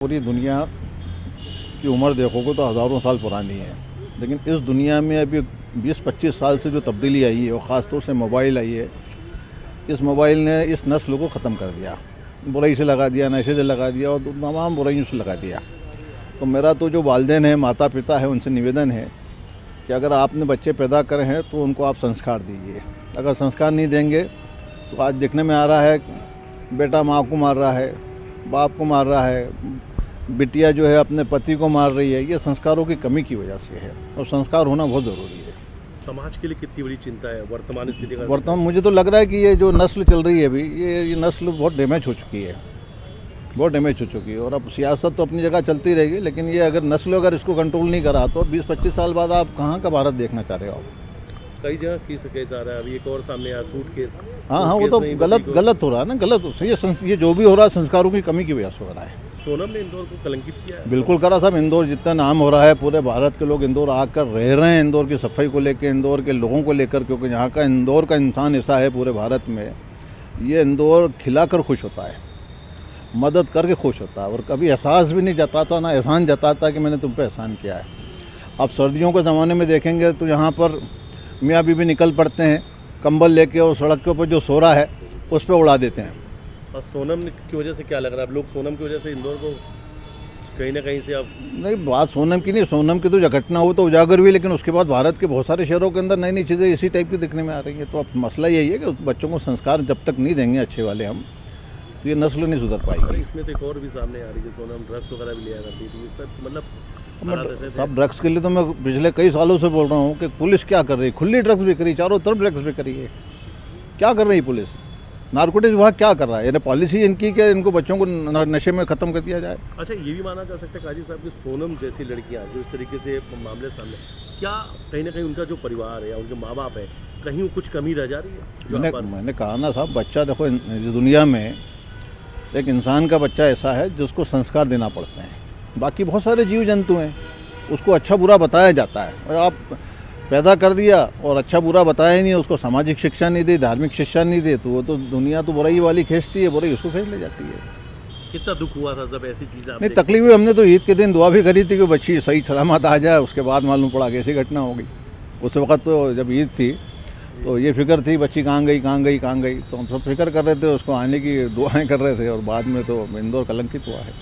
पूरी दुनिया की उम्र देखोगे तो हज़ारों साल पुरानी है, लेकिन इस दुनिया में अभी 20-25 साल से जो तब्दीली आई है और ख़ास तौर से मोबाइल आई है, इस मोबाइल ने इस नस्ल को ख़त्म कर दिया, बुराई से लगा दिया, नशे से लगा दिया और तमाम बुराइयों से लगा दिया। तो मेरा तो जो वालिदैन है, माता पिता है, उनसे निवेदन है कि अगर आपने बच्चे पैदा करे हैं तो उनको आप संस्कार दीजिए। अगर संस्कार नहीं देंगे तो आज देखने में आ रहा है बेटा माँ को मार रहा है, बाप को मार रहा है, बिटिया जो है अपने पति को मार रही है। ये संस्कारों की कमी की वजह से है और संस्कार होना बहुत ज़रूरी है। समाज के लिए कितनी बड़ी चिंता है वर्तमान स्थिति का? वर्तमान मुझे तो लग रहा है कि ये जो नस्ल चल रही है अभी, ये नस्ल बहुत डैमेज हो चुकी है, बहुत डैमेज हो चुकी है। और अब सियासत तो अपनी जगह चलती रहेगी, लेकिन ये अगर नस्ल अगर इसको कंट्रोल नहीं करा तो 20-25 साल बाद आप कहाँ का भारत देखना चाह रहे हो आप? कई जगह केस आ रहा है, अभी एक और सामने आया सूट केस। हाँ, वो तो गलत हो रहा है ना, गलत। ये जो भी हो रहा है संस्कारों की कमी की वजह से हो रहा है। सोनम ने इंदौर को कलंकित किया है। बिल्कुल करा साहब। इंदौर जितना नाम हो रहा है, पूरे भारत के लोग इंदौर आकर रह रहे हैं, इंदौर की सफाई को लेकर, इंदौर के लोगों को लेकर, क्योंकि यहाँ का इंदौर का इंसान ऐसा है पूरे भारत में, ये इंदौर खिलाकर खुश होता है, मदद करके खुश होता है और कभी एहसास भी नहीं जताता, ना एहसान जताता कि मैंने तुम पे एहसान किया है। अब सर्दियों के ज़माने में देखेंगे तो यहाँ पर मियाँ बीबी निकल पड़ते हैं कंबल लेके और सड़क के ऊपर जो सो रहा है उस पर उड़ा देते हैं। और सोनम की वजह से क्या लग रहा है, अब लोग सोनम की वजह से इंदौर को कहीं ना कहीं से अब नहीं, बात सोनम की नहीं, सोनम की तो जो घटना हो तो उजागर हुई, लेकिन उसके बाद भारत के बहुत सारे शहरों के अंदर नई नई चीज़ें इसी टाइप की दिखने में आ रही है। तो अब मसला यही है कि बच्चों को संस्कार जब तक नहीं देंगे अच्छे वाले हम, तो ये नस्ल नहीं सुधर पाएगी। इसमें तो एक और भी सामने आ रही है, सोनम ड्रग्स वगैरह भी लिया करती थी, इस पर मतलब सब ड्रग्स के लिए तो मैं पिछले कई सालों से बोल रहा हूँ कि पुलिस क्या कर रही है, खुली ड्रग्स बिक रही, चारों तरफ ड्रग्स बिक रही है। क्या कर रही है पुलिस, नारकोटिक्स विभाग क्या कर रहा है? यानी पॉलिसी इनकी कि इनको बच्चों को नशे में ख़त्म कर दिया जाए। अच्छा, ये भी माना जा सकता है काजी साहब कि सोनम जैसी लड़कियां जो इस तरीके से मामले सामने, क्या कहीं ना कहीं उनका जो परिवार है या उनके माँ बाप है, कहीं कुछ कमी रह जा रही है? मैंने कहा ना साहब, बच्चा देखो इस दुनिया में एक इंसान का बच्चा ऐसा है जिसको संस्कार देना पड़ते हैं। बाकी बहुत सारे जीव जंतु हैं, उसको अच्छा बुरा बताया जाता है, और आप पैदा कर दिया और अच्छा बुरा बताया ही नहीं, उसको सामाजिक शिक्षा नहीं दी, धार्मिक शिक्षा नहीं दी, तो वो तो दुनिया तो बुराई वाली खींचती है, बुराई उसको खींच ले जाती है। कितना दुख हुआ था जब ऐसी चीज़ें नहीं, तकलीफ हुई। हमने तो ईद के दिन दुआ भी करी थी कि बच्ची सही सलामत आ जाए। उसके बाद मालूम पड़ा कि ऐसी घटना हो गई। उस वक्त तो जब ईद थी तो ये फिक्र थी बच्ची कहाँ गई, तो हम सब फिक्र कर रहे थे, उसको आने की दुआएं कर रहे थे, और बाद में तो इंदौर कलंकित हुआ है।